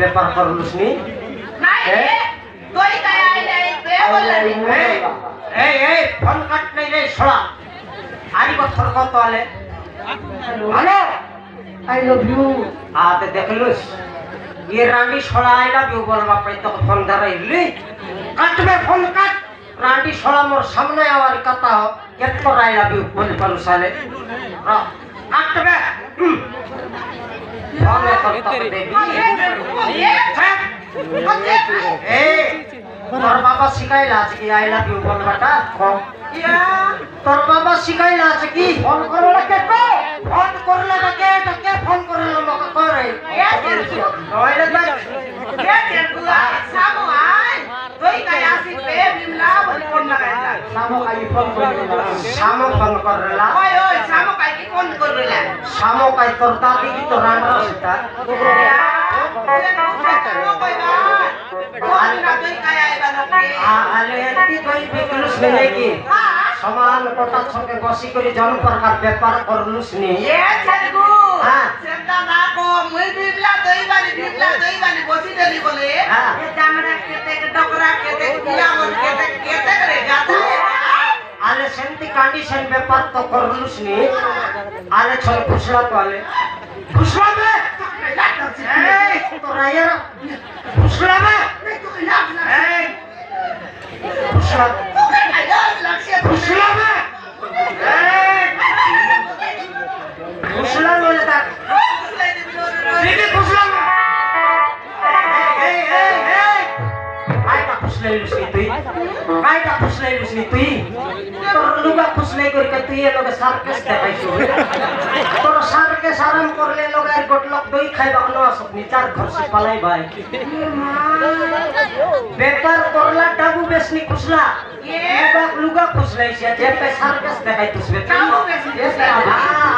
ব্যাপার করলুস নি এই ফোন কাট নাই রে ছড়া আরি বছর কত আলে হ্যালো আই লাভ ইউ আতে দেখলুস ये रानी छोड़ा आई लव यू बोल बाप तो फोन धरैली कट में फोन कट रानी छोड़ा मोर सामने आवार कथा हो केतो आई लव यू बोल पलु साले कट में फोन में करता देवी ए तोर बाबा सिखाइला कि आई लव यू बोल बेटा तोर बाबा सिखाइला कि फोन करला के को फोन करला के फोन करला मका करे नोइले तक के तेलुआ सामो आय तोई काया सि पे बिमला बोल फोन लगाइला सामो काई फोन करला ओय ओय सामो काई की फोन करला सामो काई तोर दादी की तो रांडा सीता समान कोटा छके बसी करी जन प्रकार व्यापार करलुस नी ए छेगु हां सेंता ना को मुई बिमला दई बानी बसी देली बोले ए जामरा केते के डकरा केते किया बोल केते करे गाता आले सेंती कंडीशन व्यापार तो करलुस नी आले छके फुसला तो आले फुसला में ए तोरा यार फुसला में नहीं तो खिलाफ ना ए फुसला फुसला में फुसला बोले तक दीदी फुसला में आई का फुसले लुसनी तुई तोर लुगा फुसले करके तुई ये लोग सार्कस देखाइছো तोर सार्कस आराम करले लोग আর গোটলক দই খাইবা ন সপনি চার ঘর সে পালাই ভাই বেকার করলা ডাবু বেশনি খুসলা লুগা খুসলাইছে যে পে সার্কাস দেখাইতস ডাবু বেশনি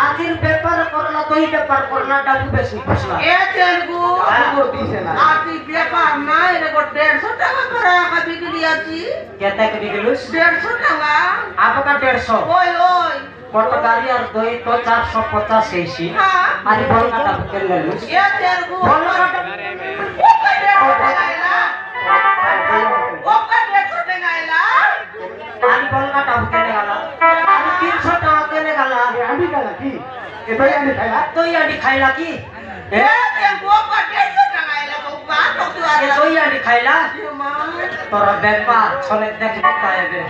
আজির ব্যাপার করলা দই ব্যাপার করলা ডাবু বেশনি খুসলা এ তেলগু আগো দিছে না আপনি ব্যাপার না এর গো 150 টাকা করে আবি দিয়াছি কেতা করি গেলুস 150 টাকা আপকা 150 ওই ওই কত গাড়ি আর দই তো 450 এসি আরে বল কাটা কেন লুস এ তেলগু বল কাটা আমি বল কাটা কেন গালা আমি 300 টাকা কেন গালা আমি গালা কি এ দই আনি খাইলা কি এ তেলগু ওকা 150 টাকা আইলা বাবা তো আরে দই আনি খাইলা তোর ব্যাপার ছলে দেখ পাইবে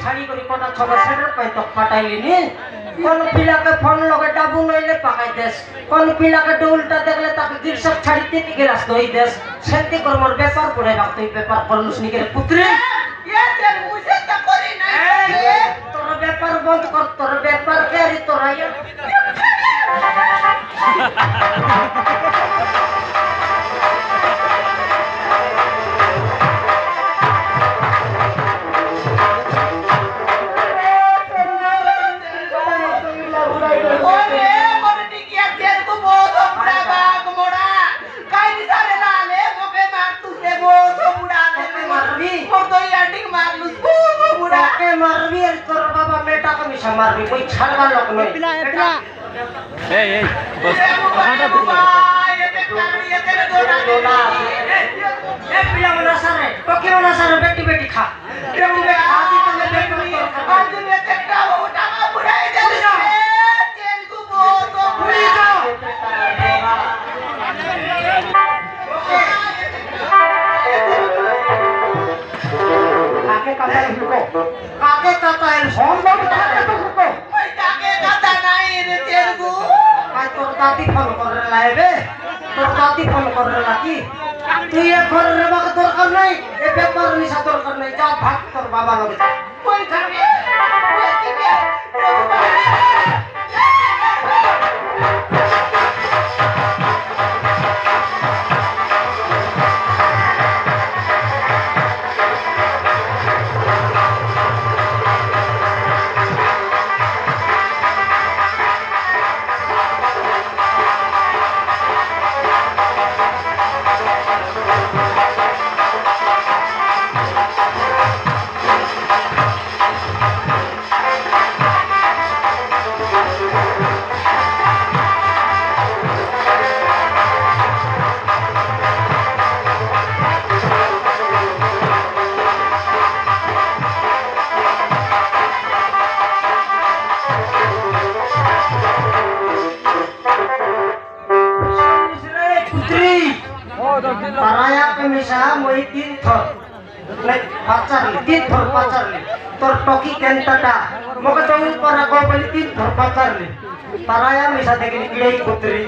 ছাড়ি করি কোটা ছবে সেটার কই তো পাটাইলি নি কোন পিলাকে ফোন লগে ডাবু নইলে পাকাই দেস কোন পিলাকে উল্টা দেখলে তাকে গিরসব ছাড়িতে কি গেলাস দই দেস সেন্তি কর্মর ব্যাপার করে রাখতে ব্যাপার করলুস নিকে পুত্রে এ তেল মুছে তা করি না তোর ব্যাপার বন্ধ কর তোর ব্যাপার কেরি তোরা मारबी और तोर बाबा बेटा को मिसा मारबी कोई छाड़वा लोग नहीं ए बस काटा तू ये तेरे दोना ए पिया वाला सारे टोके वाला सारे बेटी खा ये मुझे आदि तो मैं बेटी आज मैं तेरा वो टाका बुढ़ाई दे तेल को बहुत बुरी जाओ काके काटा है फोन लोग काके तो रुको मैं काके काटा नहीं रे तेलगु काय तोर दादी फोन करला है तोर दादी फोन करला की तू ये घर रे बाग तोर कर नहीं ए पेपर निसा तोर कर नहीं जा भाग तोर बाबा लोग कोई घर में তারায়া মিশা মই 3 থর নাই পাচারলি 3 থর পাচারলি তোর টকি কেনটাটা মকে তো উপর গো বলি 3 থর পাচারলি তারায়া মিশা দেখিনি কিড়াই কুতরি